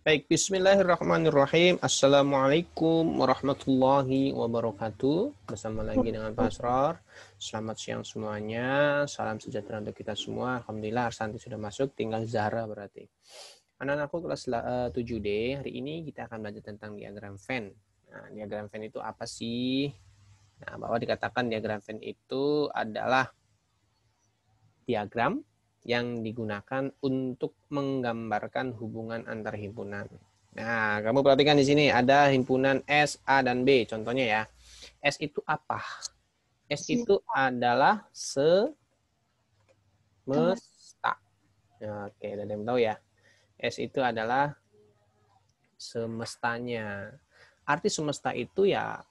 Baik, bismillahirrahmanirrahim. Assalamualaikum warahmatullahi wabarakatuh. Bersama lagi dengan Pak Asror. Selamat siang semuanya. Salam sejahtera untuk kita semua. Alhamdulillah Arsanti sudah masuk, tinggal Zahra berarti. Anak-anakku kelas 7D, hari ini kita akan belajar tentang diagram Venn. Nah, diagram Venn itu apa sih? Nah, bahwa dikatakan diagram Venn itu adalah diagram yang digunakan untuk menggambarkan hubungan antar himpunan. Nah, kamu perhatikan di sini ada himpunan S, A, dan B. Contohnya ya. S itu apa? S itu adalah semesta. Oke, ada yang tahu ya. S itu adalah semestanya. Arti semesta itu ya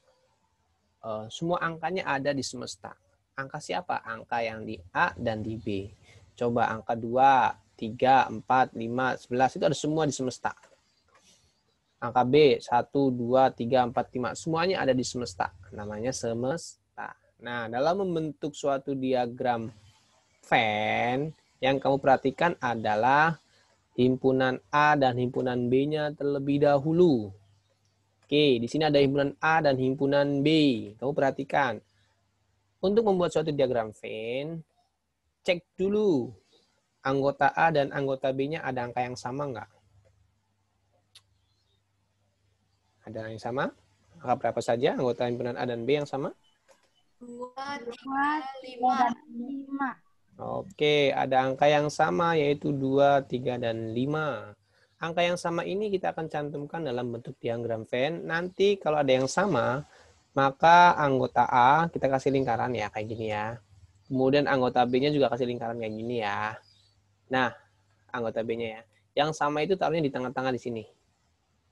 semua angkanya ada di semesta. Angka siapa? Angka yang di A dan di B. Coba angka 2, 3, 4, 5, 11 itu ada semua di semesta. Angka B 1, 2, 3, 4, 5 semuanya ada di semesta. Namanya semesta. Nah, dalam membentuk suatu diagram Venn yang kamu perhatikan adalah himpunan A dan himpunan B-nya terlebih dahulu. Oke, di sini ada himpunan A dan himpunan B. Kamu perhatikan. Untuk membuat suatu diagram Venn, cek dulu anggota A dan anggota B-nya ada angka yang sama nggak? Ada yang sama? Angka berapa saja anggota himpunan A dan B yang sama? 2, 3, 5. Oke, ada angka yang sama yaitu 2, 3, dan 5. Angka yang sama ini kita akan cantumkan dalam bentuk diagram Venn. Nanti kalau ada yang sama, maka anggota A kita kasih lingkaran ya, kayak gini ya. Kemudian anggota B-nya juga kasih lingkaran kayak gini ya. Nah, anggota B-nya ya. Yang sama itu taruhnya di tengah-tengah di sini.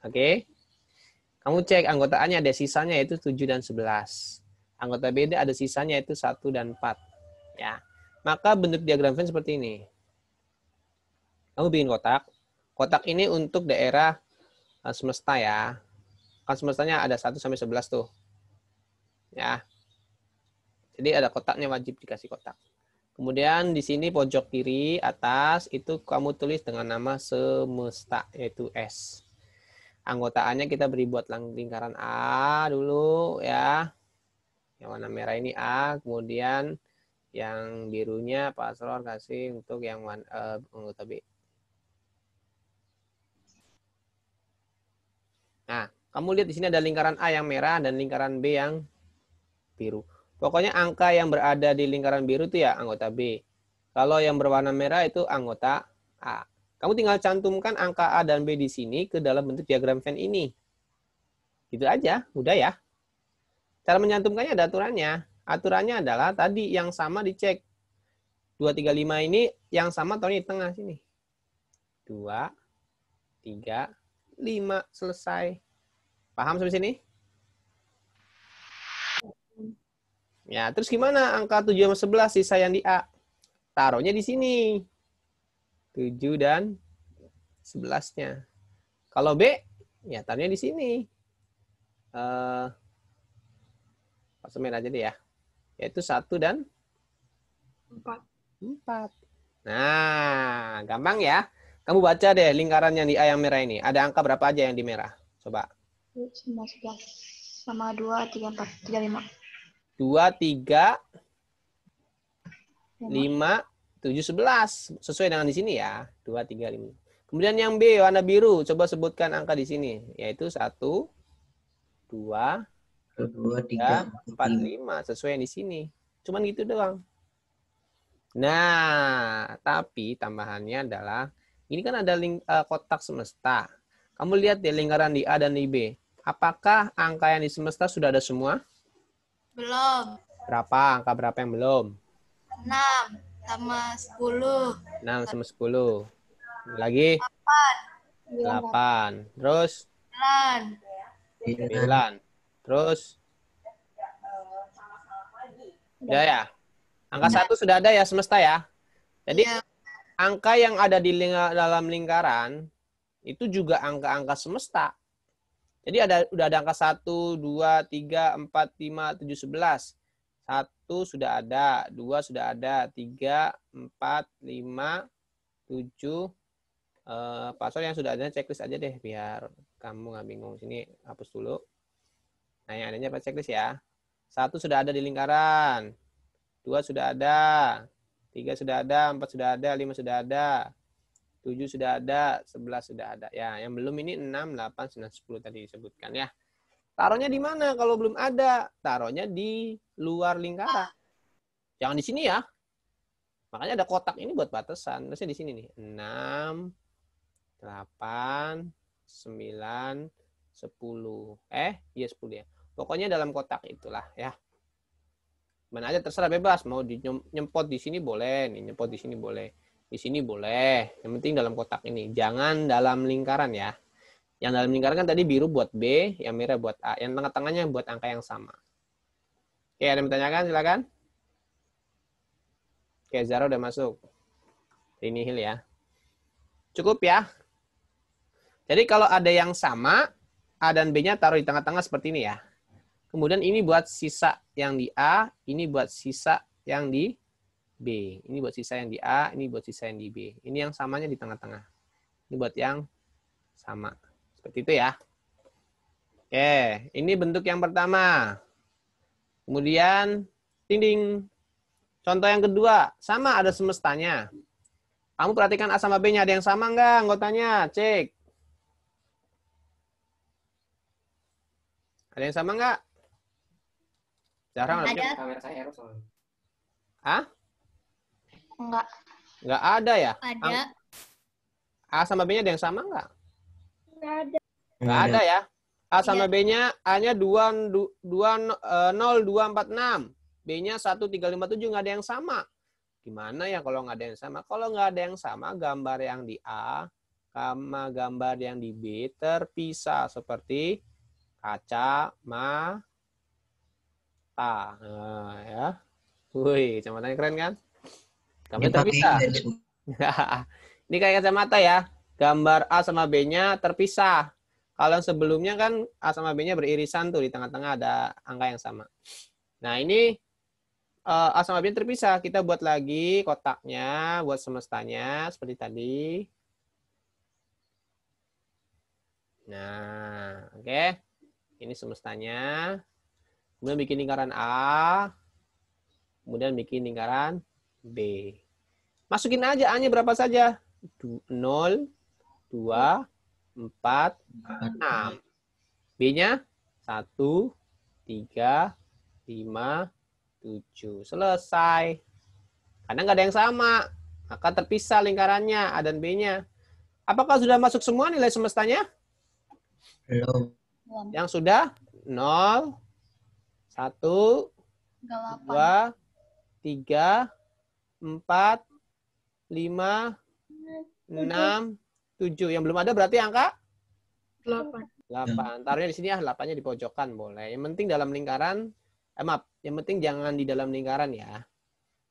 Oke? Kamu cek anggota A-nya ada sisanya yaitu 7 dan 11. Anggota B ada sisanya yaitu 1 dan 4. Ya. Maka bentuk diagram Venn seperti ini. Kamu bikin kotak. Kotak ini untuk daerah semesta ya. Kan semestanya ada 1 sampai 11 tuh. Ya. Jadi ada kotaknya, wajib dikasih kotak. Kemudian di sini pojok kiri atas itu kamu tulis dengan nama semesta yaitu S. Anggota A-nya kita beri buat lingkaran A dulu ya. Yang warna merah ini A, kemudian yang birunya Pak Asror kasih untuk yang anggota B. Nah, kamu lihat di sini ada lingkaran A yang merah dan lingkaran B yang biru. Pokoknya angka yang berada di lingkaran biru itu ya anggota B. Kalau yang berwarna merah itu anggota A. Kamu tinggal cantumkan angka A dan B di sini ke dalam bentuk diagram Venn ini. Gitu aja, mudah ya. Cara menyantumkannya ada aturannya. Aturannya adalah tadi yang sama dicek. 2, 3, 5 ini yang sama taruhnya di tengah sini. 2, 3, 5. Selesai. Paham sampai sini? Ya, terus gimana angka 7 sama 11 sisa yang di A? Taruhnya di sini. 7 dan 11-nya. Kalau B, ya taruhnya di sini. Semen aja deh ya. Yaitu 1 dan 4. Nah, gampang ya. Kamu baca deh lingkaran yang di A yang merah ini. Ada angka berapa aja yang di merah? Coba. Sama 11. Sama 2, 3, 4, 3, 5. 2, 3, 5, 7, 11. Sesuai dengan di sini ya. 2, 3, 5. Kemudian yang B, warna biru. Coba sebutkan angka di sini. Yaitu 1, 2, 3, 4, 5. Sesuai yang di sini. Cuman gitu doang. Nah, tapi tambahannya adalah ini kan ada kotak semesta. Kamu lihat deh lingkaran di A dan di B. Apakah angka yang di semesta sudah ada semua? Belum. Berapa? Angka berapa yang belum? 6 sama 10. 6 sama 10. Lagi? 8. Terus? 9. Terus? Udah ya? Angka 1 sudah ada ya semesta ya? Jadi angka yang ada di dalam lingkaran itu juga angka-angka semesta. Jadi udah ada angka 1, 2, 3, 4, 5, 7, 11. 1 sudah ada, 2 sudah ada, 3, 4, 5, 7, Password yang sudah ada checklist aja deh biar kamu nggak bingung. Sini hapus dulu. Nah, yang adanya apa checklist ya. 1 sudah ada di lingkaran. 2 sudah ada. 3 sudah ada, 4 sudah ada, 5 sudah ada. 7 sudah ada, 11 sudah ada. Ya, yang belum ini 6, 8, 9, 10 tadi disebutkan ya. Taruhnya di mana kalau belum ada? Taruhnya di luar lingkaran. Jangan di sini ya. Makanya ada kotak ini buat batasan. Terusnya di sini nih. 6, 8, 9, 10. Iya 10 ya. Pokoknya dalam kotak itulah ya. Mana aja terserah bebas. Mau nyempot di sini boleh. Nih, nyempot di sini boleh. Di sini boleh. Yang penting dalam kotak ini. Jangan dalam lingkaran ya. Yang dalam lingkaran kan tadi biru buat B, yang merah buat A. Yang tengah-tengahnya buat angka yang sama. Oke, ada yang bertanyakan? Silakan. Oke, Zara udah masuk. Ini Hil ya. Cukup ya. Jadi kalau ada yang sama, A dan B-nya taruh di tengah-tengah seperti ini ya. Kemudian ini buat sisa yang di A, ini buat sisa yang di B. Ini buat sisa yang di A, ini buat sisa yang di B. Ini yang samanya di tengah-tengah. Ini buat yang sama. Seperti itu ya. Oke, ini bentuk yang pertama. Kemudian, ding-ding. Contoh yang kedua, sama ada semestanya. Kamu perhatikan A sama B-nya, ada yang sama nggak anggotanya? Cek. Ada yang sama nggak? Jarang Ada. Kamera saya error soalnya. Hah? Enggak. Nggak ada ya? Ada. A sama B-nya ada yang sama nggak? Enggak ada. Nggak ada ya. A sama B-nya, A-nya 0,246. B-nya 1,357, nggak ada yang sama. Gimana ya kalau nggak ada yang sama? Kalau nggak ada yang sama, gambar yang di A sama gambar yang di B terpisah seperti kaca mata. Nah, ya. Wih, kacamatanya keren kan? Gambar terpisah. Ini kayak kacamata ya. Gambar A sama B-nya terpisah. Kalau yang sebelumnya kan A sama B-nya beririsan tuh, di tengah-tengah ada angka yang sama. Nah, ini A sama B terpisah. Kita buat lagi kotaknya, buat semestanya seperti tadi. Nah, oke. Ini semestanya. Kemudian bikin lingkaran A. Kemudian bikin lingkaran B. Masukin aja A-nya berapa saja. 0, 2, 4, 6. B-nya 1, 3, 5, 7. Selesai. Karena nggak ada yang sama. Maka terpisah lingkarannya A dan B-nya. Apakah sudah masuk semua nilai semestanya? Belum. Yang sudah 0, 1, 2, 3, 4, 5, 6, 7. Yang belum ada berarti angka? 8. 8. Taruhnya di sini ya, 8-nya di pojokan boleh. Yang penting dalam lingkaran, maaf, yang penting jangan di dalam lingkaran ya.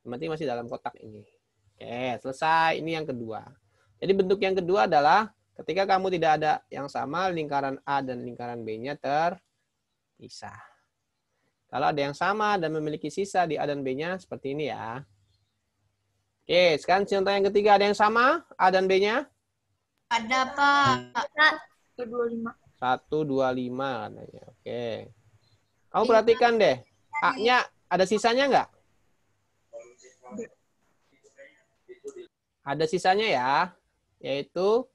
Yang penting masih dalam kotak ini. Oke, selesai. Ini yang kedua. Jadi bentuk yang kedua adalah ketika kamu tidak ada yang sama, lingkaran A dan lingkaran B-nya terpisah. Kalau ada yang sama dan memiliki sisa di A dan B-nya, seperti ini ya. Oke, sekarang contoh yang ketiga, ada yang sama A dan B-nya? Ada, Pak. 125. 125 katanya. Oke. Kamu perhatikan deh. A-nya ada sisanya nggak? Ada sisanya ya. Yaitu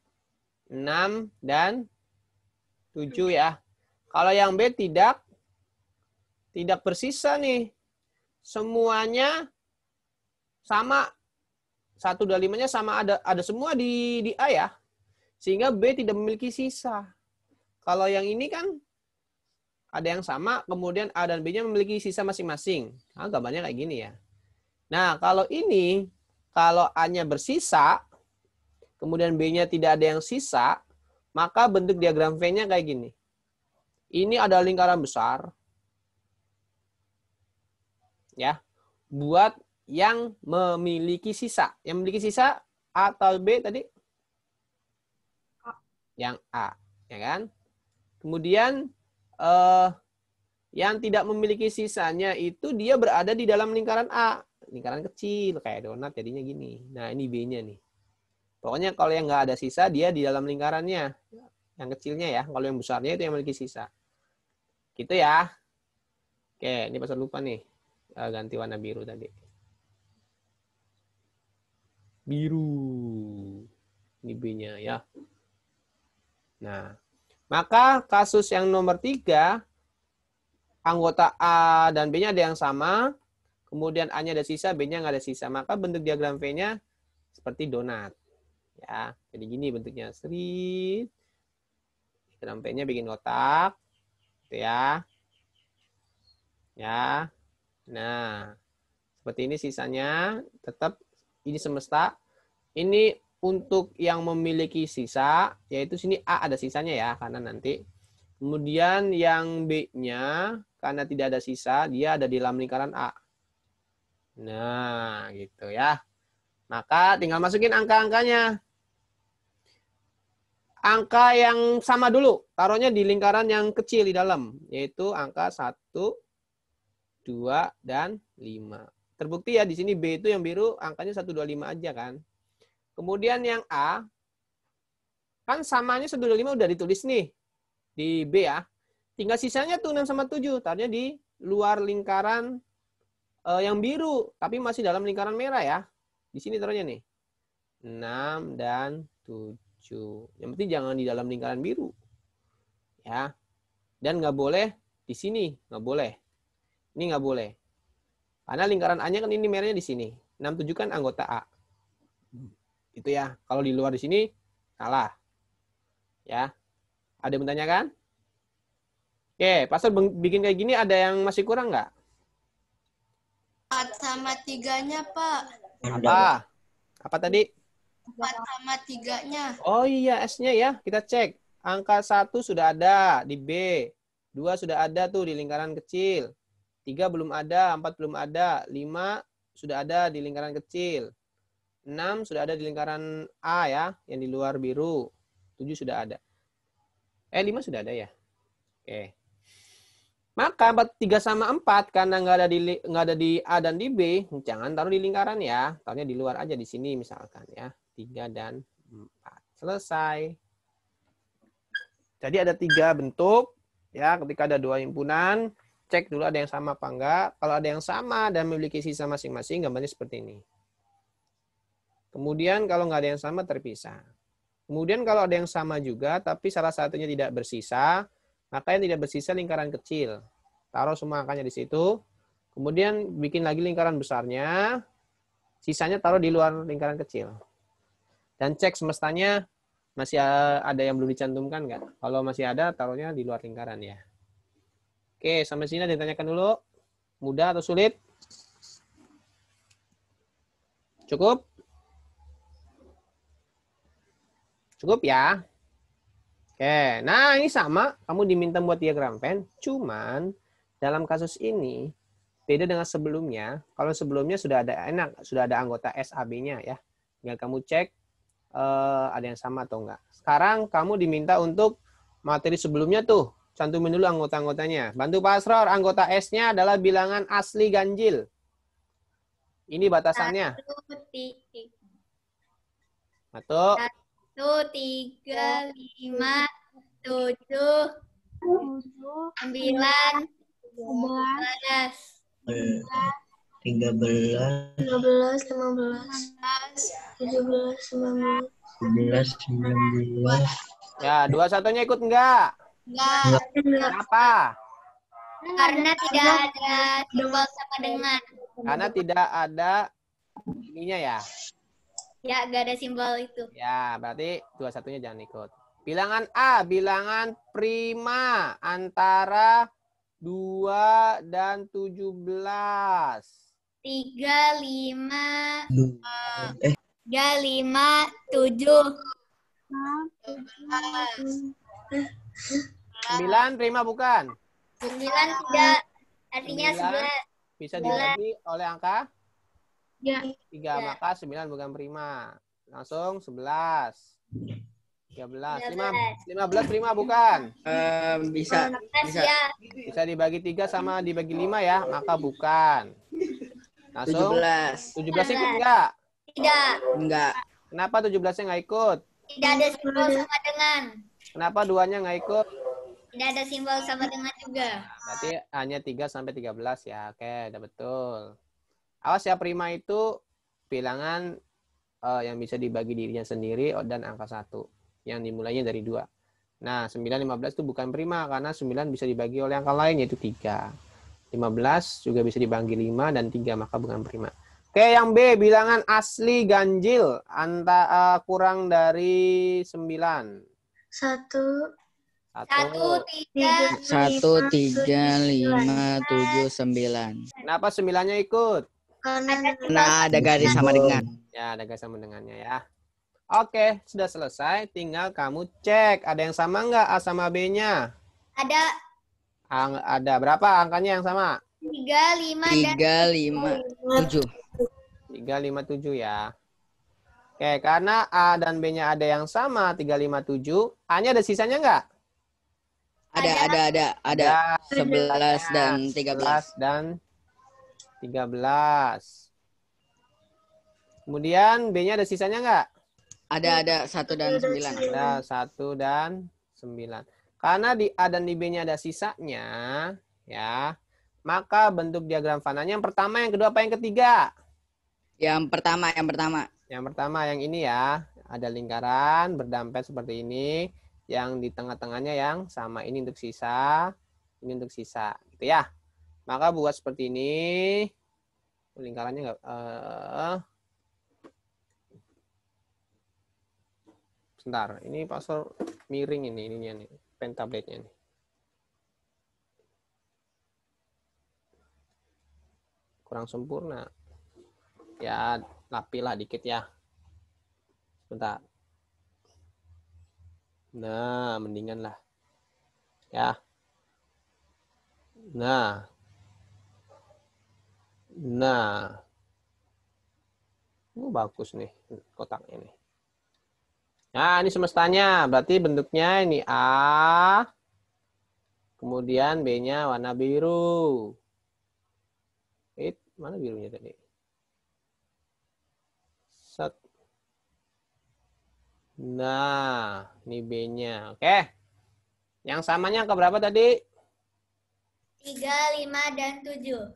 6 dan 7 ya. Kalau yang B tidak bersisa nih. Semuanya sama. 125-nya sama, ada semua di A ya. Sehingga B tidak memiliki sisa. Kalau yang ini kan ada yang sama, kemudian A dan B-nya memiliki sisa masing-masing. Nah, gambarnya kayak gini ya. Nah, kalau ini, kalau A-nya bersisa, kemudian B-nya tidak ada yang sisa, maka bentuk diagram V-nya kayak gini. Ini ada lingkaran besar. Ya. Buat yang memiliki sisa. Yang memiliki sisa A atau B tadi? A. Yang A. Ya kan? Kemudian yang tidak memiliki sisanya itu dia berada di dalam lingkaran A. Lingkaran kecil, kayak donat jadinya gini. Nah, ini B-nya nih. Pokoknya kalau yang nggak ada sisa, dia di dalam lingkarannya. Yang kecilnya ya. Kalau yang besarnya itu yang memiliki sisa. Gitu ya. Oke, ini pasal lupa nih. Ganti warna biru tadi. Biru. Ini B-nya ya. Nah, maka kasus yang nomor 3, anggota A dan B-nya ada yang sama, kemudian A-nya ada sisa, B-nya nggak ada sisa. Maka bentuk diagram V-nya seperti donat. Ya, jadi gini bentuknya. Srit. Diagram V-nya bikin kotak. Gitu ya. Ya. Nah, seperti ini sisanya. Tetap ini semesta. Ini untuk yang memiliki sisa, yaitu sini A ada sisanya ya, karena nanti. Kemudian yang B-nya, karena tidak ada sisa, dia ada di dalam lingkaran A. Nah, gitu ya. Maka tinggal masukin angka-angkanya. Angka yang sama dulu, taruhnya di lingkaran yang kecil di dalam, yaitu angka 1, 2, dan 5. Terbukti ya, di sini B itu yang biru, angkanya 1, 2, 5 aja kan. Kemudian yang A, kan samanya 1, 2, 5 udah ditulis nih, di B ya. Tinggal sisanya tuh 6 sama 7, taruhnya di luar lingkaran yang biru, tapi masih dalam lingkaran merah ya. Di sini taruhnya nih, 6 dan 7. Yang penting jangan di dalam lingkaran biru. Ya. Dan nggak boleh di sini. Nggak boleh. Ini nggak boleh. Karena lingkaran A-nya kan ini merahnya di sini. 6, 7 kan anggota A. Itu ya. Kalau di luar di sini, salah. Ya. Ada yang bertanya kan? Oke. Pasal bikin kayak gini ada yang masih kurang nggak? 4 sama 3-nya, Pak. Apa? Apa tadi? 4 sama 3-nya. Oh iya, S-nya ya. Kita cek. Angka 1 sudah ada di B. 2 sudah ada tuh di lingkaran kecil. 3 belum ada, 4 belum ada. 5 sudah ada di lingkaran kecil. 6 sudah ada di lingkaran A ya, yang di luar biru. 7 sudah ada. 5 sudah ada ya. Oke. Maka 3 sama 4 karena nggak ada di A dan di B, jangan taruh di lingkaran ya. Taruhnya di luar aja di sini misalkan ya. 3 dan 4. Selesai. Jadi ada 3 bentuk ya. Ketika ada 2 himpunan, cek dulu ada yang sama apa enggak. Kalau ada yang sama dan memiliki sisa masing-masing, gambarnya seperti ini. Kemudian kalau nggak ada yang sama, terpisah. Kemudian kalau ada yang sama juga, tapi salah satunya tidak bersisa, maka yang tidak bersisa lingkaran kecil. Taruh semua angkanya di situ. Kemudian bikin lagi lingkaran besarnya. Sisanya taruh di luar lingkaran kecil. Dan cek semestanya masih ada yang belum dicantumkan nggak? Kalau masih ada, taruhnya di luar lingkaran ya. Oke, sampai sini ditanyakan dulu. Mudah atau sulit? Cukup? Cukup ya? Oke, nah ini sama. Kamu diminta buat diagram Venn. Cuman dalam kasus ini beda dengan sebelumnya. Kalau sebelumnya sudah ada anggota SAB-nya ya. Tinggal kamu cek ada yang sama atau enggak. Sekarang kamu diminta untuk materi sebelumnya tuh. Cantumin dulu anggota-anggotanya. Bantu Pak Asror, anggota S-nya adalah bilangan asli ganjil. Ini batasannya. 1, 1, 3, 5, 7, 9, 11, 13, 15, 17, 19. 11, 19. Ya, 21-nya ikut enggak? enggak. Kenapa? Karena tidak ada simbol sama dengan. Karena tidak ada ininya ya. Ya, enggak ada simbol itu. Ya, berarti 21-nya jangan ikut. Bilangan A, bilangan prima antara 2 dan 17. 3, 5, 2. 3, 5, 7. 9 prima bukan? 9 tidak. Artinya 9 bisa dibagi oleh angka Ya. 3, maka 9 bukan prima. Langsung 11. 13. 15 prima bukan? Bisa. Ya. Bisa dibagi 3 sama dibagi 5 ya, maka bukan. Langsung 17. 17 ikut enggak? Tidak. Enggak. Kenapa 17-nya nggak ikut? Tidak ada simbol sama dengan. Kenapa 2-nya nggak ikut? Tidak ada simbol sama dengan juga. Berarti hanya 3 sampai 13 ya. Oke, udah betul. Awas ya, prima itu bilangan yang bisa dibagi dirinya sendiri dan angka 1. Yang dimulainya dari 2. Nah, 9, 15 itu bukan prima karena 9 bisa dibagi oleh angka lain yaitu 3. 15 juga bisa dibagi 5 dan 3, maka bukan prima. Oke, yang B, bilangan asli ganjil kurang dari 9. 1, 1, 1, 3, 3, 5, 7, 9. Kenapa 9-nya ikut? Nah, ada garis sama dengan. Ya, ada garis sama dengannya ya. Oke, sudah selesai. Tinggal kamu cek. Ada yang sama nggak A sama B-nya? ada Ada. Berapa angkanya yang sama? 3, 5, dan 3, 5, 7. 3, 5, 7 ya. Oke, karena A dan B-nya ada yang sama, 3, 5, 7. A-nya ada sisanya nggak? Ada. 11 dan 13. 11 dan 13. Kemudian B-nya ada sisanya nggak? Ada 1 dan 9. Ada 1 dan 9. Karena di A dan di B-nya ada sisanya, ya, maka bentuk diagram Vananya yang pertama, yang kedua, apa yang ketiga? Yang pertama. Yang pertama yang ini ya, ada lingkaran berdempet seperti ini, yang di tengah-tengahnya yang sama, ini untuk sisa, ini untuk sisa, gitu ya. Maka buat seperti ini, lingkarannya nggak, sebentar, ini pasal miring ininya nih, pen tabletnya nih. Kurang sempurna. Ya, lapilah dikit ya. Bentar. Nah, mendingan lah. Ya. Nah. Bagus nih kotaknya nih. Nah, ini semestanya. Berarti bentuknya ini A. Kemudian B-nya warna biru. Mana birunya tadi? Set. Nah, ini B-nya. Oke. Yang samanya angka berapa tadi? 3, 5, dan 7.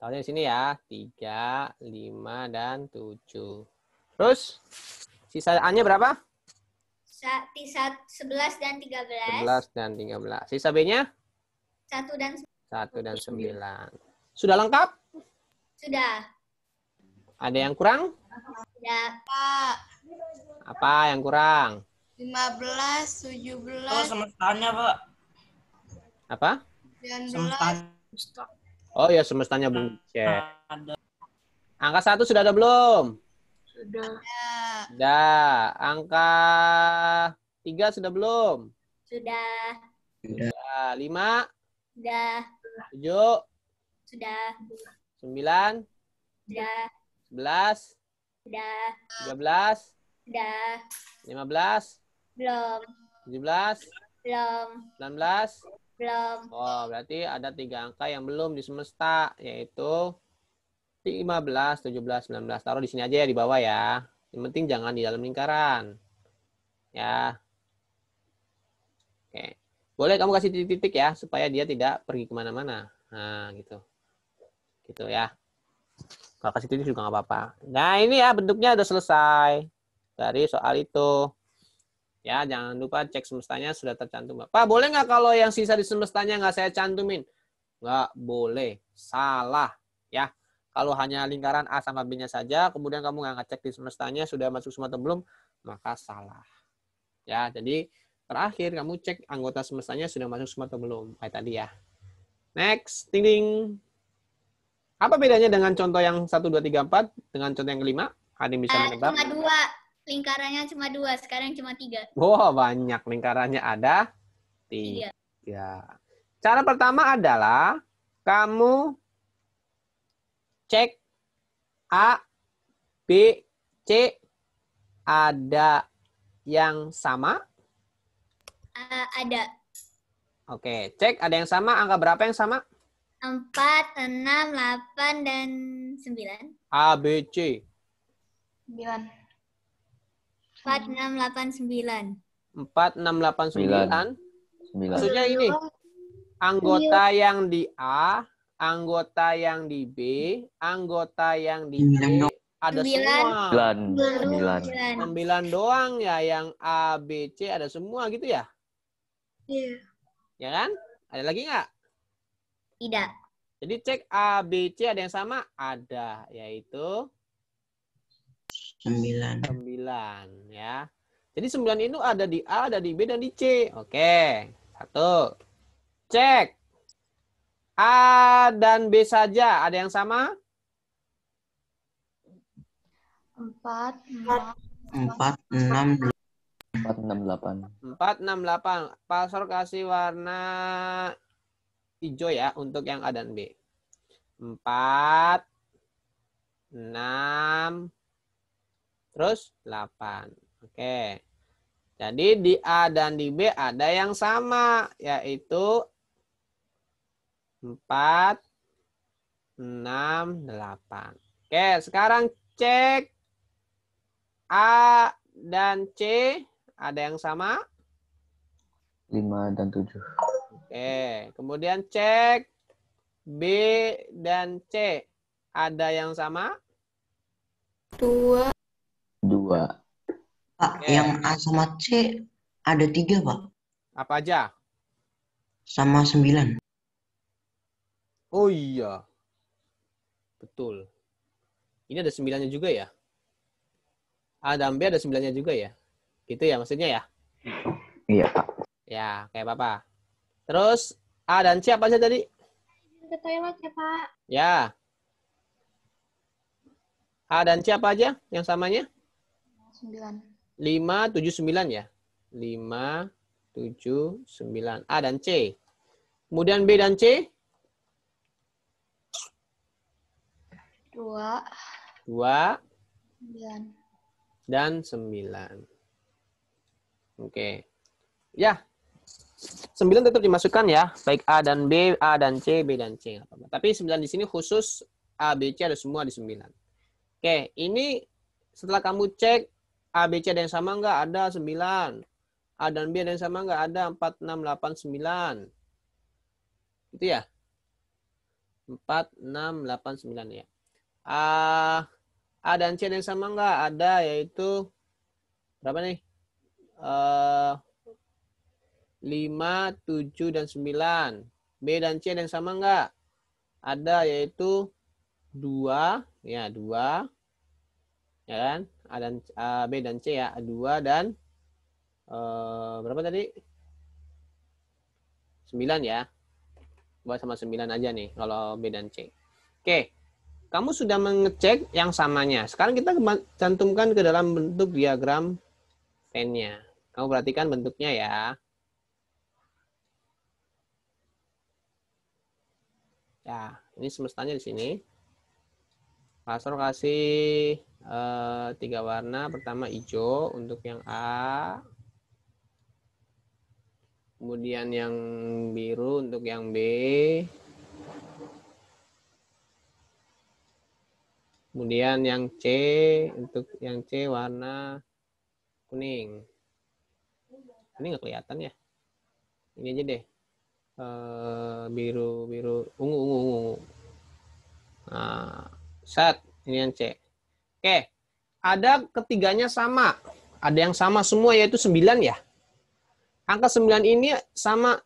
Tahunya di sini ya. 3, 5, dan 7. Terus, sisa A-nya berapa? 11 dan 13. 11 dan 13. Sisa B-nya? 1 dan 1 dan 9. Sudah lengkap? Sudah. Ada yang kurang? Sudah. Apa yang kurang? 15, 17, Oh, semestanya, Pak. Apa? 19. Semestanya. Oh ya, semestanya belum cek. Ada. Angka 1 sudah ada belum? Sudah. Sudah. Angka 3 sudah belum? Sudah. Sudah. 5, Sudah. 7, Sudah. 9, Sudah. 11, Sudah. 13, Sudah. 15, Belum. 17, Belum. 19. Belum. Oh, berarti ada 3 angka yang belum di semesta, yaitu 15, 17, 19. Taruh di sini aja ya, di bawah ya. Yang penting jangan di dalam lingkaran. Ya. Oke. Boleh kamu kasih titik-titik ya, supaya dia tidak pergi kemana-mana. Nah, gitu. Gitu ya. Kalau kasih titik juga nggak apa-apa. Nah, ini ya bentuknya udah selesai dari soal itu. Ya, jangan lupa cek semestanya sudah tercantum. Pak, boleh nggak kalau yang sisa di semestanya nggak saya cantumin? Nggak boleh. Salah. Ya. Kalau hanya lingkaran A sama B-nya saja, kemudian kamu nggak ngecek di semestanya sudah masuk semua atau belum, maka salah. Ya, jadi terakhir kamu cek anggota semestanya sudah masuk semua atau belum. Kayak tadi ya. Next. Ding ding. Apa bedanya dengan contoh yang 1, 2, 3, 4 dengan contoh yang kelima? Ada yang bisa menebak? Cuma 2. Lingkarannya cuma 2. Sekarang cuma 3. Wah, banyak. Lingkarannya ada 3. Cara pertama adalah kamu cek A, B, C ada yang sama? Ada. Oke, cek ada yang sama. Angka berapa yang sama? 4, 6, 8, dan 9. A, B, C. 9. 4, 6, 8, 9. 4, 6, 8, 9. 9. Maksudnya ini, anggota yang di A, anggota yang di B, anggota yang di C, ada semua. 9. 9 doang ya, yang A, B, C ada semua gitu ya? Iya. Ya kan? Ada lagi nggak? Tidak. Jadi cek A, B, C ada yang sama? Ada, yaitu 9. 9 ya. Jadi 9 itu ada di A, ada di B, dan di C. Oke, 1. Cek. A dan B saja ada yang sama? 4, 4, 6, 4, 6, 8. 4, 6, 8. Pasor kasih warna hijau ya untuk yang A dan B. 4, 6, terus 8. Oke. Jadi di A dan di B ada yang sama, yaitu 4, 6, 8. Oke, sekarang cek A dan C ada yang sama? 5 dan 7. Oke, kemudian cek B dan C ada yang sama? 2. 2. Pak, Oke. yang A sama C ada 3, Pak. Apa aja? Sama 9. Oh iya. Betul. Ini ada 9-nya juga ya? A dan B ada 9-nya juga ya? Gitu ya maksudnya ya? Iya, Pak. Ya, kayak apa? Terus A dan C apa aja tadi? ke toilet ya, Pak. Ya. A dan C apa aja yang samanya? 9. 5, 7, 9 ya? 5, 7, 9. A dan C. Kemudian B dan C? 2, 2 9. dan 9. Oke. Ya. 9 tetap dimasukkan ya. Baik A dan B, A dan C, B dan C. Nggak apa-apa. Tapi 9 di sini khusus A, B, C ada semua di 9. Oke. Ini setelah kamu cek A, B, C ada yang sama nggak? Ada 9. A dan B ada yang sama nggak? Ada 4, 6, 8, 9. Itu ya? 4, 6, 8, 9 ya. A dan C ada yang sama nggak? Ada, yaitu berapa nih? 5, 7, dan 9. B dan C ada yang sama nggak? Ada, yaitu 2. Ya, 2. Ya kan? B dan C ya. 2 dan berapa tadi? 9 ya. Buat sama 9 aja nih kalau B dan C. Oke. Kamu sudah mengecek yang samanya. Sekarang kita cantumkan ke dalam bentuk diagram Venn-nya. Kamu perhatikan bentuknya ya. Ya, ini semestanya di sini. Pastor kasih 3 warna. Pertama hijau untuk yang A. Kemudian yang biru untuk yang B. Kemudian yang C, untuk yang C warna kuning. Ini nggak kelihatan ya. Ini aja deh. Biru, ungu. Nah, set. Ini yang C. Oke. Ada ketiganya sama. Ada yang sama semua yaitu 9 ya. Angka 9 ini sama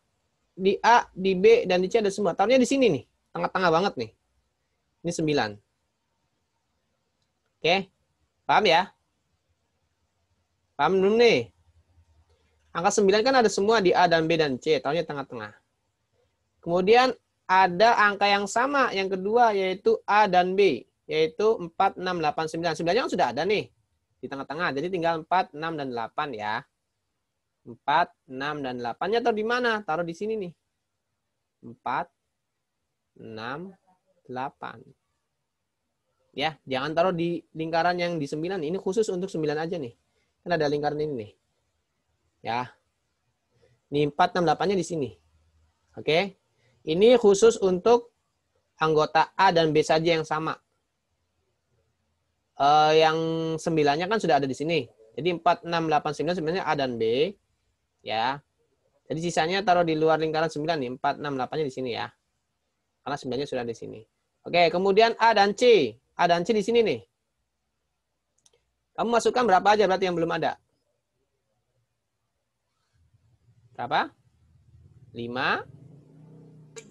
di A, di B, dan di C ada semua. Taruhnya di sini nih. Tengah-tengah banget nih. Ini 9. Oke, paham ya? Paham belum nih? Angka 9 kan ada semua di A dan B dan C, tahunya tengah-tengah. Kemudian ada angka yang sama, yang kedua yaitu A dan B, yaitu 4, 6, 8, 9. 9-nya kan sudah ada nih, di tengah-tengah. Jadi tinggal 4, 6, dan 8 ya. 4, 6, dan 8-nya taruh di mana? Taruh di sini nih. 4, 6, 8. Ya, jangan taruh di lingkaran yang di 9. Ini khusus untuk 9 aja nih. Kan ada lingkaran ini nih. Ya. Ini 4, 6, 8-nya di sini. Oke. Ini khusus untuk anggota A dan B saja yang sama. Yang 9-nya kan sudah ada di sini. Jadi 4, 6, 8, 9 sebenarnya A dan B. Ya. Jadi sisanya taruh di luar lingkaran 9 nih. 4, 6, 8-nya di sini ya. Karena 9-nya sudah di sini. Oke, kemudian A dan C. A dan C di sini nih. Kamu masukkan berapa aja berarti yang belum ada? Berapa? 5.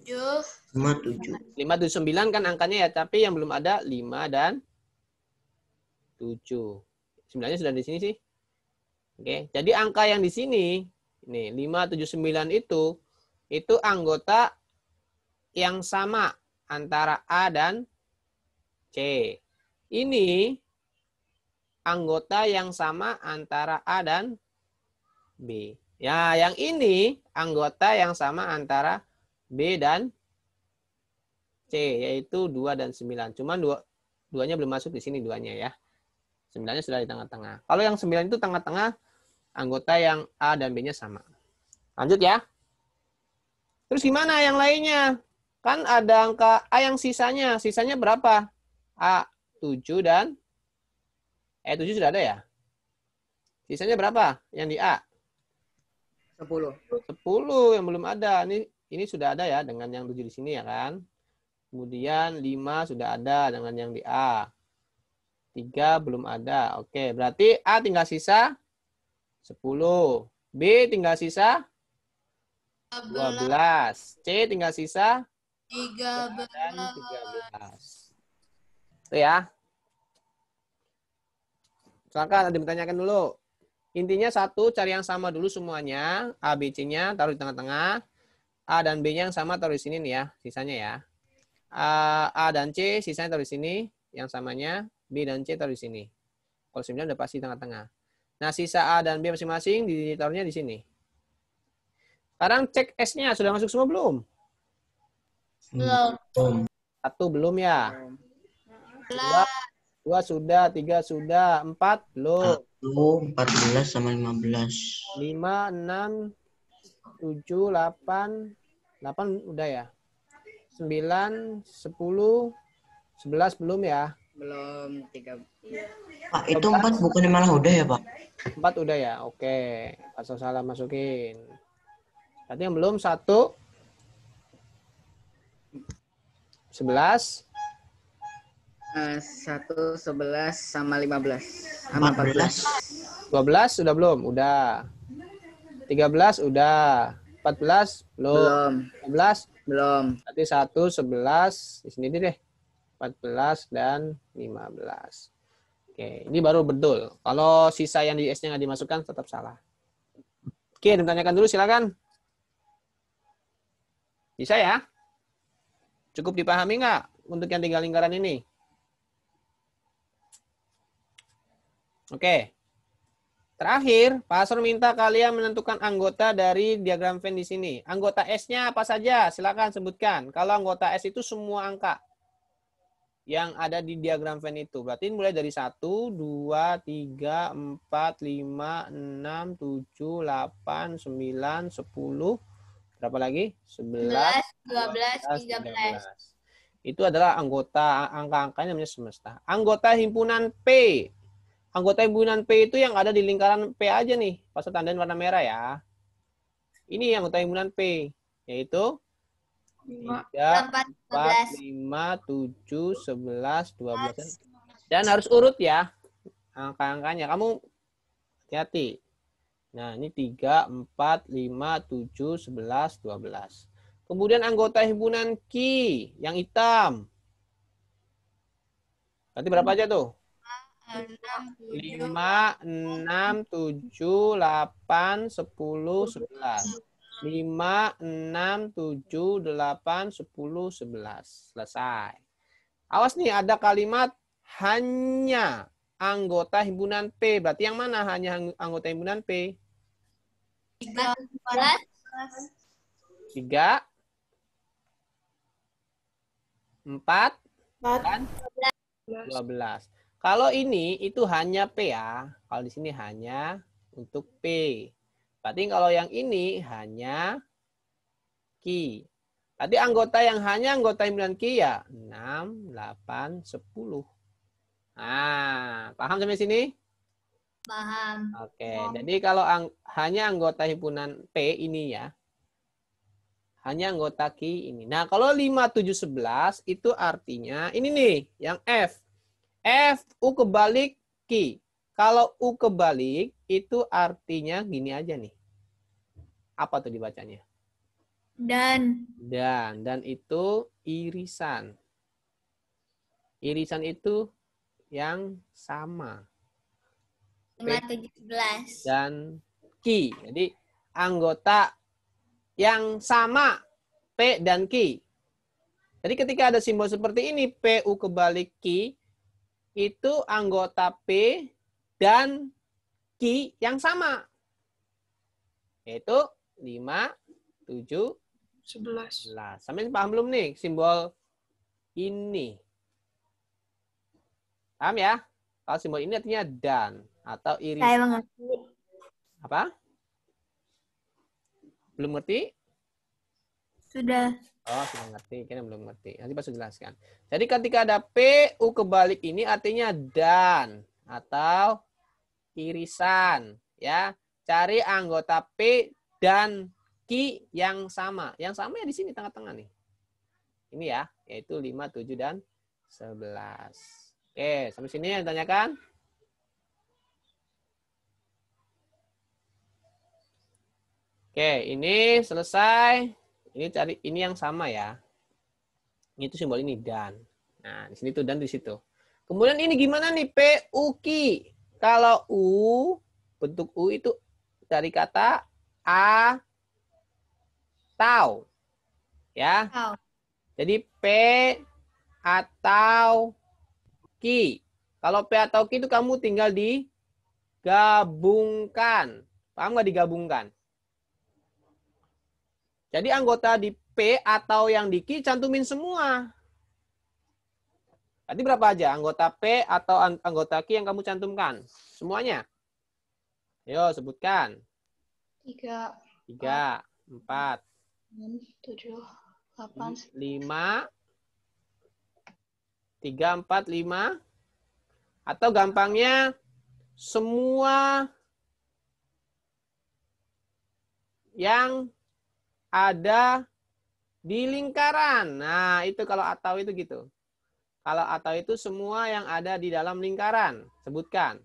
7. 5, 7. 5, 7, 9 kan angkanya ya. Tapi yang belum ada 5 dan 7. 9-nya sudah di sini sih. Oke, jadi angka yang di sini, nih 5, 7, 9 itu anggota yang sama antara A dan C. Ini anggota yang sama antara A dan B. Ya, yang ini anggota yang sama antara B dan C, yaitu 2 dan 9. Cuman duanya belum masuk di sini duanya ya. 9-nya sudah di tengah-tengah. Kalau yang 9 itu tengah-tengah, anggota yang A dan B-nya sama. Lanjut ya. Terus gimana yang lainnya? Kan ada angka A yang sisanya. Sisanya berapa? A 7 dan 7 sudah ada ya? Sisanya berapa yang di A? 10. 10 yang belum ada. Ini sudah ada ya dengan yang 7 di sini ya kan? Kemudian 5 sudah ada dengan yang di A. 3 belum ada. Oke, berarti A tinggal sisa 10. B tinggal sisa 12. C tinggal sisa 13. dan 13. Itu ya. Silakan ada yang ditanyakan dulu. Intinya satu, cari yang sama dulu semuanya. A, B, C-nya taruh di tengah-tengah. A dan B-nya yang sama taruh di sini nih ya, sisanya ya. A dan C sisanya taruh di sini, yang samanya. B dan C taruh di sini. Kalau 9 udah pasti tengah-tengah. Nah, sisa A dan B masing-masing ditaruhnya di sini. Sekarang cek S-nya sudah masuk semua belum? Belum. 1 belum ya? 2 sudah, 3 sudah, 4 belum. 14 sama 15. 5, 6, 7, 8. 8 udah ya? 9, 10, 11 belum ya? Belum 3. Pak, itu 4 bukannya malah udah ya, Pak? 4 udah ya? Oke. Asal salah masukin. Berarti yang belum 1, 11. 1, 11 sama 15. Sama 14. 12 sudah belum? Udah. 13 udah. 14 belum. Belum. 15 Belum. berarti 1, 11 di sini deh. 14 dan 15. Oke, ini baru betul. Kalau sisa yang di S-nya nggak dimasukkan tetap salah. Oke, ditanyakan dulu silakan. Bisa ya? Cukup dipahami nggak untuk yang tinggal lingkaran ini? Oke. Terakhir, Pak Asor minta kalian menentukan anggota dari diagram Venn di sini. Anggota S-nya apa saja? Silakan sebutkan. Kalau anggota S itu semua angka yang ada di diagram Venn itu. Berarti mulai dari 1, 2, 3, 4, 5, 6, 7, 8, 9, 10. Berapa lagi? 11, 12, 13. 13. Itu adalah anggota, angka-angkanya namanya semesta. Anggota himpunan P. Anggota himpunan P itu yang ada di lingkaran P aja nih. Pasal tandain warna merah ya. Ini anggota himpunan P. Yaitu 3, 4, 5, 7, 11, 12. Dan harus urut ya. Angka-angkanya. Kamu hati-hati. Nah, ini 3, 4, 5, 7, 11, 12. Kemudian anggota himpunan Q yang hitam. Berarti berapa aja tuh? 5, 6, 7, 8, 10, 11. 5, 6, 7, 8, 10, 11. Selesai. Awas nih, ada kalimat hanya anggota himpunan P. Berarti yang mana hanya anggota himpunan P? 13. 3, 4, dan 12. Kalau ini itu hanya P ya. Kalau di sini hanya untuk P. Berarti kalau yang ini hanya Q. Tadi anggota yang hanya anggota himpunan Q ya 6, 8, 10. Nah, paham sampai sini? Paham. Oke, jadi kalau hanya anggota himpunan P ini ya, hanya anggota Q ini. Nah, kalau 5, 7, 11 itu artinya ini nih, yang F. F, U kebalik Q. Kalau U kebalik itu artinya gini aja nih. Apa tuh dibacanya? Dan Dan itu irisan. Irisan itu yang sama. 5, 7, 11. Dan Q. Jadi anggota yang sama P dan Q. Jadi ketika ada simbol seperti ini, PU kebalik Q, itu anggota P dan Q yang sama. Yaitu 5, 7, 11. Sampai paham belum nih simbol ini? Paham ya? Kalau simbol ini artinya dan atau irisan. Saya mengerti. Apa? Belum ngerti? Sudah. Oh, sudah ngerti. Kayaknya belum ngerti. Nanti pas jelaskan. Jadi ketika ada P, U kebalik ini artinya dan atau irisan. Ya, cari anggota P dan Q yang sama. Yang sama ya di sini tengah-tengah nih. Ini ya, yaitu 5, 7, dan 11. Oke, sampai sini yang ditanyakan? Oke, ini selesai. Ini cari ini yang sama ya. Ini tuh simbol ini dan. Nah, di sini tuh dan di situ. Kemudian ini gimana nih P U Q? Kalau U bentuk U itu dari kata atau ya. Atau. Jadi P atau Q. Kalau P atau Q itu kamu tinggal digabungkan. Paham nggak digabungkan? Jadi anggota di P atau yang di Q cantumin semua. Tadi berapa aja anggota P atau anggota Q yang kamu cantumkan? Semuanya. Ayo sebutkan. 3, 3, 4, 7, 8, 5, 3, 4, 5. Atau gampangnya semua yang ada di lingkaran. Nah, itu kalau atau itu gitu. Kalau atau itu semua yang ada di dalam lingkaran. Sebutkan.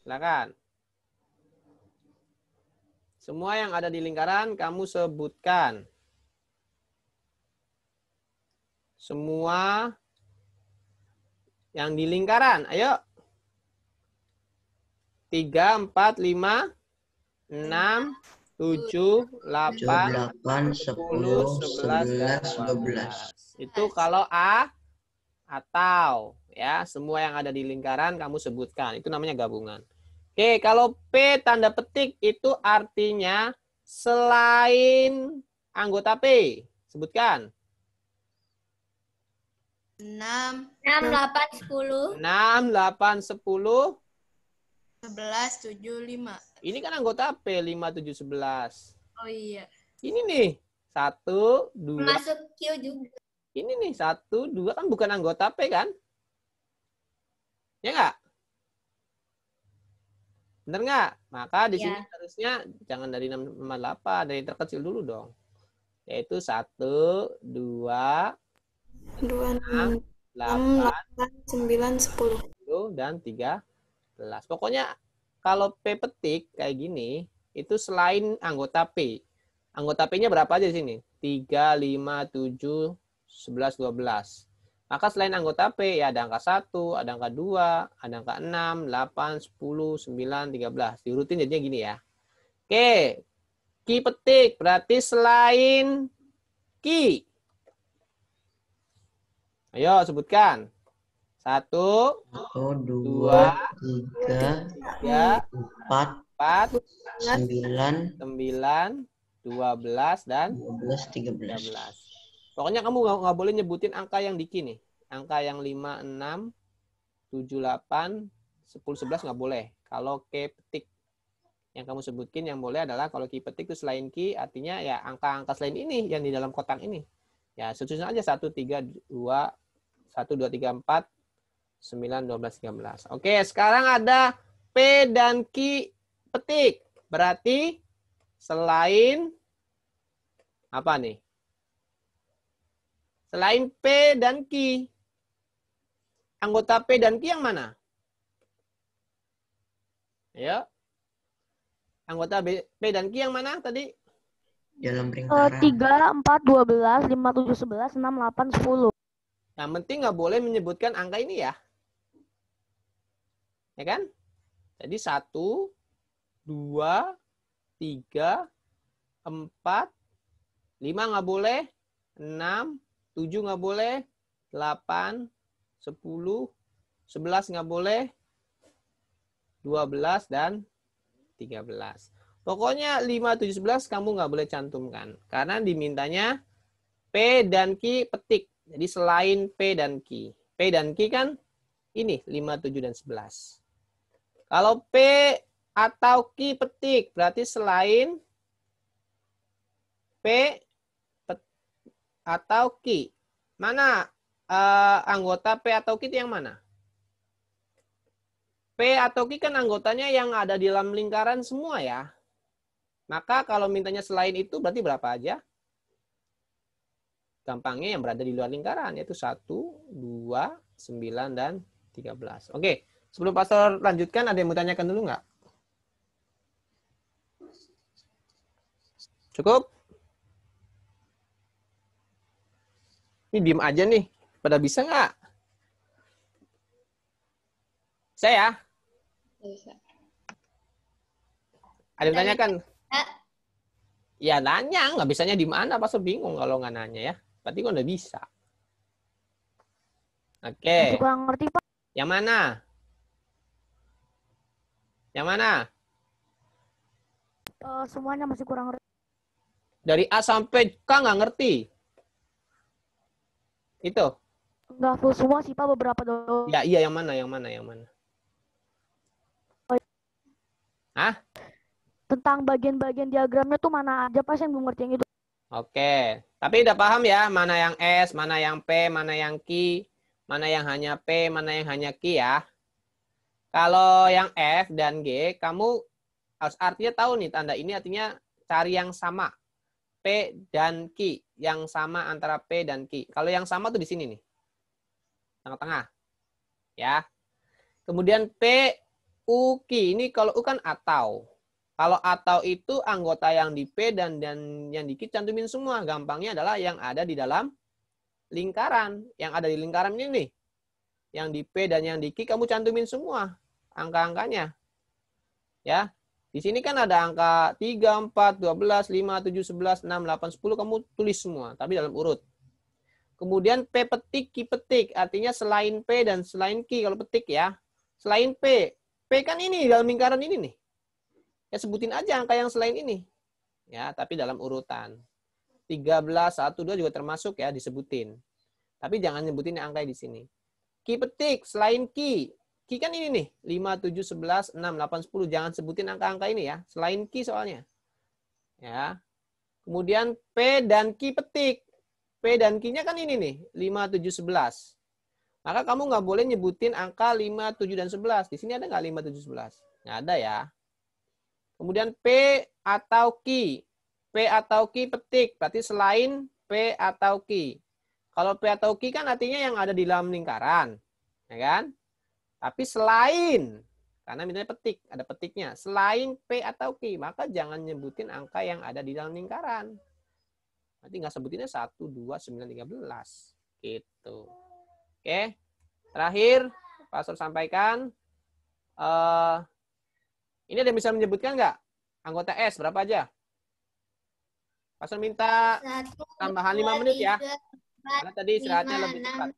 Silakan. Semua yang ada di lingkaran kamu sebutkan. Semua yang di lingkaran. Ayo. 3, 4, 5, 6, 7, 8, 10, 11, dan 12. Itu kalau A atau ya semua yang ada di lingkaran kamu sebutkan. Itu namanya gabungan. Oke, kalau P tanda petik itu artinya selain anggota P. Sebutkan. 6, 6, 8, 10. 6, 8, 10. 11, 7, 5. Ini kan anggota P, 5, 7, 11. Oh iya. Ini nih, 1, 2. Masuk Q juga. Ini nih, 1, 2 kan bukan anggota P kan? Ya nggak? Bener nggak? Maka di sini harusnya jangan dari 6, 8, dari terkecil dulu dong. Yaitu 1, 2, 6, 8, 9, 10. 10, dan 13. Pokoknya kalau P petik kayak gini, itu selain anggota P. Anggota P-nya berapa aja di sini? 3, 5, 7, 11, 12. Maka selain anggota P, ya ada angka 1, ada angka 2, ada angka 6, 8, 10, 9, 13. Diurutin jadinya gini ya. Oke. Q petik berarti selain Q. Ayo sebutkan. 1, 2, 3, 4, 4, 9, 9, 12, dan 12, 13. 13. Pokoknya kamu nggak boleh nyebutin angka yang di Q nih. Angka yang 5, 6, 7, 8, 10, 11 nggak boleh. Kalau Q petik yang kamu sebutin yang boleh adalah kalau Q petik itu selain Q artinya ya angka-angka selain ini yang di dalam kotak ini. Ya susun aja 1, 3, 2, 1, 2, 3, 4, 9, 12, 13. Oke, sekarang ada P dan Q petik. Berarti selain apa nih? Selain P dan Q. Anggota P dan Q yang mana? Ya. Anggota P dan Q yang mana tadi? Dalam lingkaran. 3, 4, 12, 5, 7, 11, 6, 8, 10. Yang penting nggak boleh menyebutkan angka ini ya. Ya kan? Jadi 1, 2, 3, 4, 5 nggak boleh, 6, 7 nggak boleh, 8, 10, 11 nggak boleh, 12, dan 13. Pokoknya 5, 7, 11 kamu nggak boleh cantumkan. Karena dimintanya P dan Q petik. Jadi selain P dan Q. P dan Q kan ini 5, 7, dan 11. Kalau P atau Q petik, berarti selain P atau Q. Mana anggota P atau Q itu yang mana? P atau Q kan anggotanya yang ada di dalam lingkaran semua ya. Maka kalau mintanya selain itu berarti berapa aja? Gampangnya yang berada di luar lingkaran, yaitu 1, 2, 9, dan 13. Oke, sebelum Pastor lanjutkan, ada yang mau tanyakan dulu nggak? Cukup? Ini diem aja nih. Pada bisa nggak? Saya? Ada yang tanyakan? Ya nanya, nggak bisanya di mana? Pastor bingung kalau nggak nanya ya. Berarti kok nggak bisa. Oke. Masih kurang ngerti, Pak. Yang mana? Yang mana? Semuanya masih kurang ngerti. Dari A sampai K nggak ngerti. Itu. Nggak full semua sih, Pak. Beberapa doang. Ya iya, yang mana? Yang mana? Yang mana? Hah? Tentang bagian-bagian diagramnya tuh mana aja, Pak? Saya belum ngerti yang itu. Oke. Tapi udah paham ya, mana yang S, mana yang P, mana yang Q, mana yang hanya P, mana yang hanya Q ya. Kalau yang F dan G, kamu harus artinya tahu nih, tanda ini artinya cari yang sama. P dan Q. Yang sama antara P dan Q. Kalau yang sama tuh di sini nih. Tengah-tengah. Ya. Kemudian P, U, Q. Ini kalau U kan atau. Kalau atau itu anggota yang di P dan yang di Q cantumin semua. Gampangnya adalah yang ada di dalam lingkaran. Yang ada di lingkaran ini nih. Yang di P dan yang di Q kamu cantumin semua angka-angkanya. Ya. Di sini kan ada angka 3, 4, 12, 5, 7, 11, 6, 8, 10. Kamu tulis semua. Tapi dalam urut. Kemudian P petik, Q petik. Artinya selain P dan selain Q kalau petik ya. Selain P. P kan ini dalam lingkaran ini nih. Ya sebutin aja angka yang selain ini. Ya, tapi dalam urutan. 13, 1, 2 juga termasuk ya disebutin. Tapi jangan nyebutin angka di sini. Q petik, selain Q. Q kan ini nih. 5, 7, 11, 6, 8, 10. Jangan sebutin angka-angka ini ya. Selain Q soalnya. Ya. Kemudian P dan Q petik. P dan Q-nya kan ini nih. 5, 7, 11. Maka kamu nggak boleh nyebutin angka 5, 7, dan 11. Di sini ada nggak 5, 7, 11? Nggak ada ya. Kemudian P atau Q. P atau Q petik. Berarti selain P atau Q. Kalau P atau Q kan artinya yang ada di dalam lingkaran. Ya kan? Tapi selain. Karena misalnya petik. Ada petiknya. Selain P atau Q. Maka jangan nyebutin angka yang ada di dalam lingkaran. Nanti nggak sebutinnya 1, 2, 9, 13. Gitu. Oke. Terakhir. Pastor sampaikan. Ini ada yang bisa menyebutkan nggak? Anggota S berapa aja? Pastor minta 1, tambahan 5 menit ya. Karena tadi istirahatnya lebih cepat.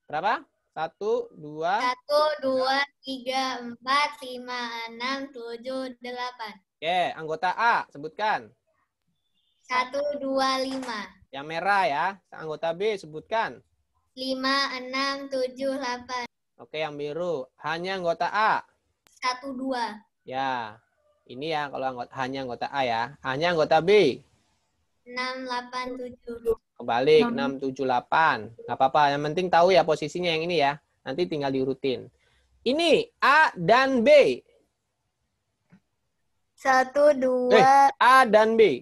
Berapa? 1, 2. 1, 2, 3, 4, 5, 6, 7, 8. Oke, anggota A sebutkan. 1, 2, 5. Yang merah ya. Anggota B sebutkan. 5, 6, 7, 8. Oke, yang biru. Hanya anggota A. 1, 2. Ya. Ini ya kalau hanya anggota A ya. Hanya anggota B. 6, 8, 7. Kebalik 6, 7, 8. Nggak apa-apa. Yang penting tahu ya posisinya yang ini ya. Nanti tinggal diurutin. Ini A dan B. 1, 2, A dan B.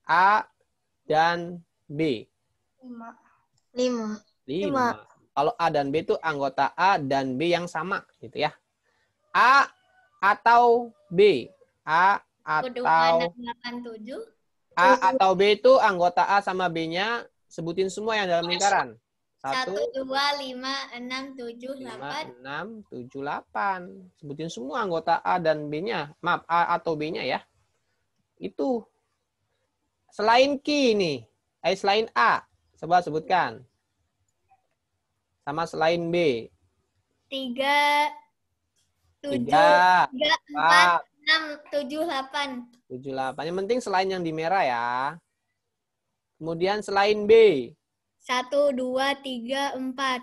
A dan B. 5. 5. Kalau A dan B itu anggota A dan B yang sama gitu ya. A atau B. A 1, 2, atau 6, 8, 7. A atau B itu anggota A sama B-nya, sebutin semua yang dalam lingkaran. 1, 1, 2, 5, 6, 7, 5, 8. 6, 7, 8. Sebutin semua anggota A dan B-nya. Maaf, A atau B-nya ya. Itu. Selain Q nih. Selain A. Coba sebutkan. Sama selain B. 3, 7, 3, 4, 6, 7, 8. 7, 8. Yang penting selain yang di merah ya. Kemudian selain B. 1, 2, 3, 4.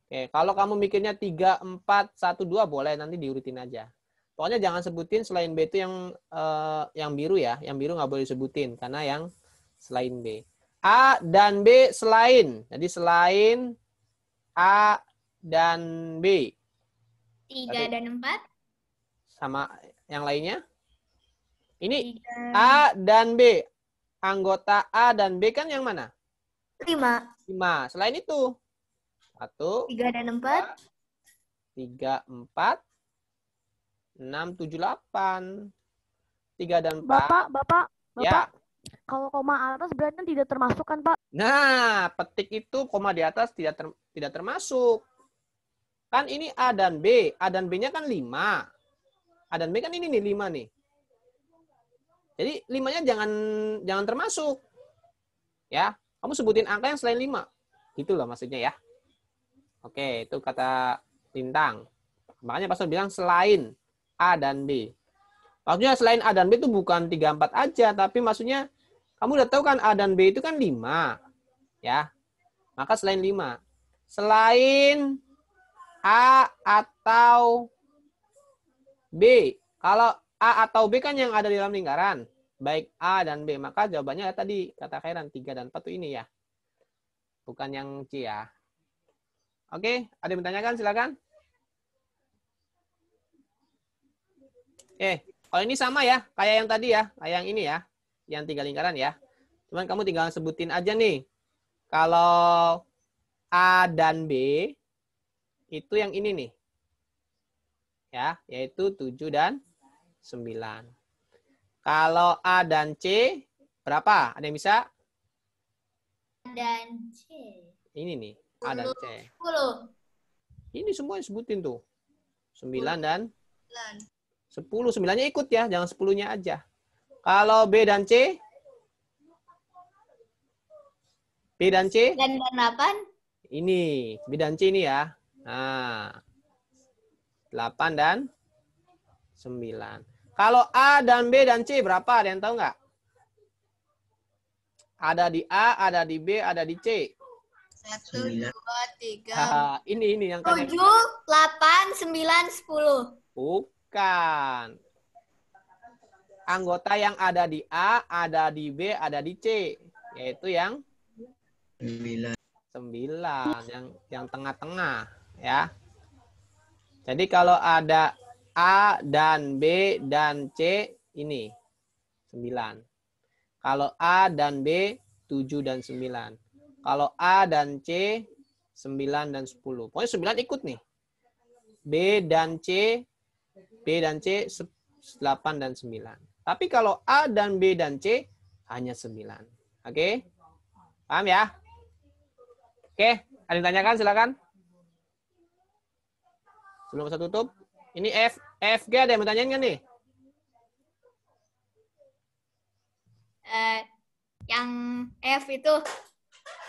Oke, kalau kamu mikirnya 3, 4, 1, 2 boleh nanti diurutin aja. Pokoknya jangan sebutin selain B itu yang biru ya. Yang biru nggak boleh disebutin karena yang selain B. A dan B selain. Jadi selain A dan B. 3 dan 4. Sama yang lainnya. Ini 3, A dan B. Anggota A dan B kan yang mana? 5. 5. Selain itu. 1, 3 dan 4. 3, 4, 6, 7, 8. 3 dan 4. Bapak, Ya. kalau koma atas berarti tidak termasuk kan, Pak? Nah, petik itu koma di atas tidak termasuk. Kan ini A dan B. A dan B-nya kan 5. A dan B kan ini nih 5 nih. Jadi 5-nya jangan termasuk. Ya, kamu sebutin angka yang selain 5. Gitu loh maksudnya ya. Oke, itu kata Lintang. Makanya Pastor bilang selain A dan B. Maksudnya selain A dan B itu bukan 3, 4 aja, tapi maksudnya kamu udah tahu kan A dan B itu kan 5. Ya. Maka selain 5. Selain A atau B. Kalau A atau B kan yang ada di dalam lingkaran. Baik A dan B. Maka jawabannya tadi kata Khairan 3 dan 4 itu ini ya. Bukan yang C ya. Oke, ada yang bertanyakan silakan. Kalau ini sama ya, kayak yang tadi ya, kayak yang ini ya, yang 3 lingkaran ya. Cuman kamu tinggal sebutin aja nih. Kalau A dan B itu yang ini nih. Ya, yaitu 7 dan 9. Kalau A dan C berapa? Ada yang bisa? Dan C. Ini nih, A dan C. 10. Ini semua yang sebutin tuh. 9 dan 9. 10. 9-nya ikut ya, jangan 10-nya aja. Kalau B dan C? B dan C? Dan 8. Ini, B dan C ini ya. Nah, 8 dan 9. Kalau A dan B dan C berapa? Ada yang tahu nggak? Ada di A, ada di B, ada di C. 1, 2, 3. Ini yang 7, 8, 9, 10. Bukan. Anggota yang ada di A, ada di B, ada di C. Yaitu yang 9. 9. Yang tengah-tengah. Ya. Jadi kalau ada A dan B dan C, ini 9. Kalau A dan B, 7 dan 9. Kalau A dan C, 9 dan 10. Pokoknya 9 ikut nih. B dan C, 8 dan 9. Tapi kalau A dan B dan C, hanya 9. Oke? Paham ya? Oke, ada yang tanyakan silakan. Sebelum saya tutup. Ini FG ada yang bertanya nggak nih? Yang F itu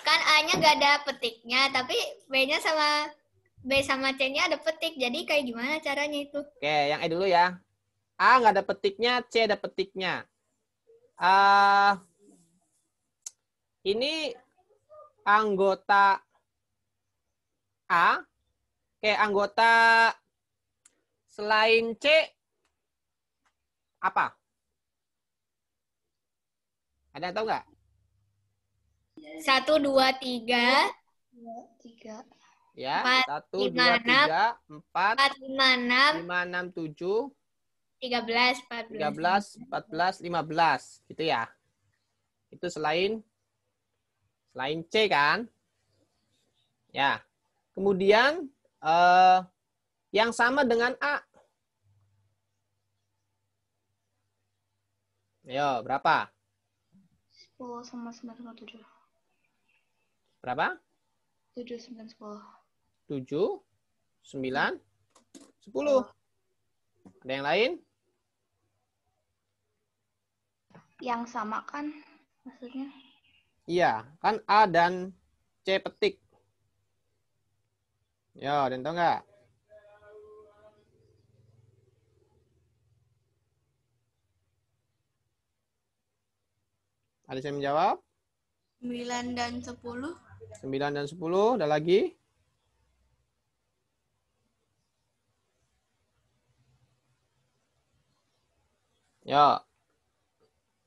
kan A-nya nggak ada petiknya, tapi B-nya sama B sama C-nya ada petik. Jadi kayak gimana caranya itu? Oke, yang E dulu ya. A nggak ada petiknya, C ada petiknya. Ini anggota A. Oke, anggota selain C apa? Ada yang tahu nggak? 1, 2, 3. Ya, 4, 1, 2, 5, 3, 4, 4, 5, 6, 5, 6, 7, 13, 14. 13, 14, 15. Gitu ya. Itu selain C kan? Ya. Kemudian yang sama dengan A. Ayo, berapa? 10 sama 9 sama 7. Berapa? 7, 9, 10. 7, 9, 10. Ada yang lain? Yang sama kan maksudnya? Iya, kan A dan C petik. Yo, ada yang tahu nggak? Ada yang menjawab? 9 dan 10. 9 dan 10. Ada lagi? Yo.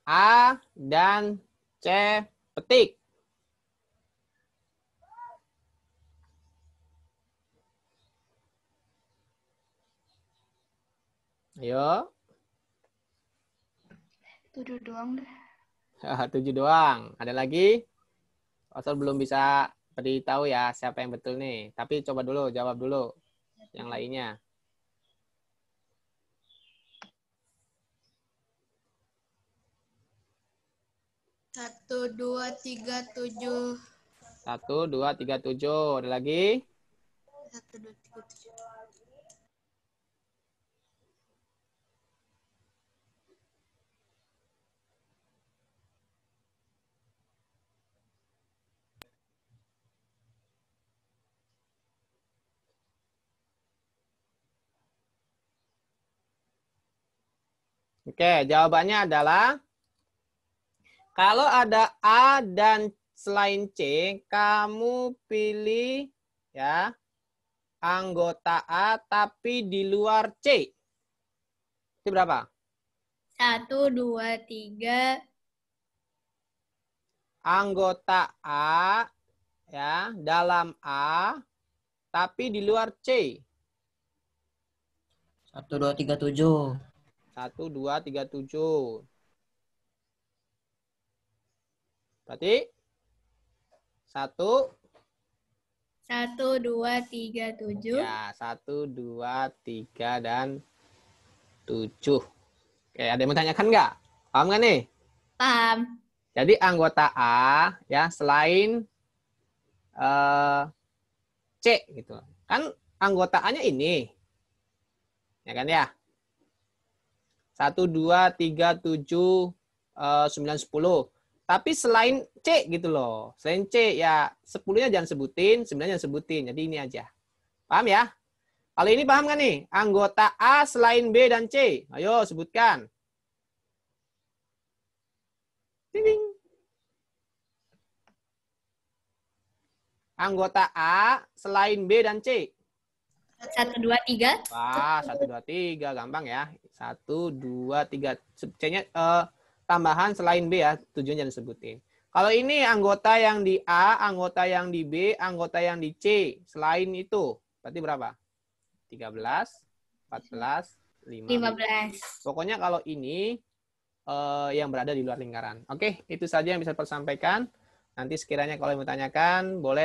A dan C petik. Ayo. 7 doang deh. 7 doang. Ada lagi? Pasal belum bisa beritahu ya siapa yang betul nih. Tapi coba dulu, jawab dulu yang lainnya. 1, 2, 3, 7. 1, 2, 3, 7. Ada lagi? 1, 2, 3, 7. Oke, jawabannya adalah kalau ada A dan selain C, kamu pilih ya anggota A tapi di luar C. Itu berapa? 1, 2, 3. Anggota A ya dalam A tapi di luar C. 1, 2, 3, 7. 1, 2, 3, 7. Berarti 1. 1, 2, 3, 7. Ya, 1, 2, 3, dan 7. Oke, ada yang mau tanyakan nggak? Paham nggak nih? Paham. Jadi anggota A ya selain C gitu. Kan anggota A-nya ini. Ya kan ya? 1, 2, 3, 7, 9, 10. Tapi selain C gitu loh. Selain C ya 10-nya jangan sebutin, 9-nya jangan sebutin. Jadi ini aja. Paham ya? Kalau ini paham kan nih? Anggota A selain B dan C. Ayo sebutkan. Ding, ding. Anggota A selain B dan C. 1, 2, 3. Wah, 1, 2, 3. Gampang ya. 1, 2, 3. C-nya tambahan selain B ya. Tujuannya jangan sebutin. Kalau ini anggota yang di A, anggota yang di B, anggota yang di C. Selain itu. Berarti berapa? 13, 14, 15. Pokoknya kalau ini yang berada di luar lingkaran. Oke, itu saja yang bisa saya sampaikan. Nanti sekiranya kalau mau tanyakan, boleh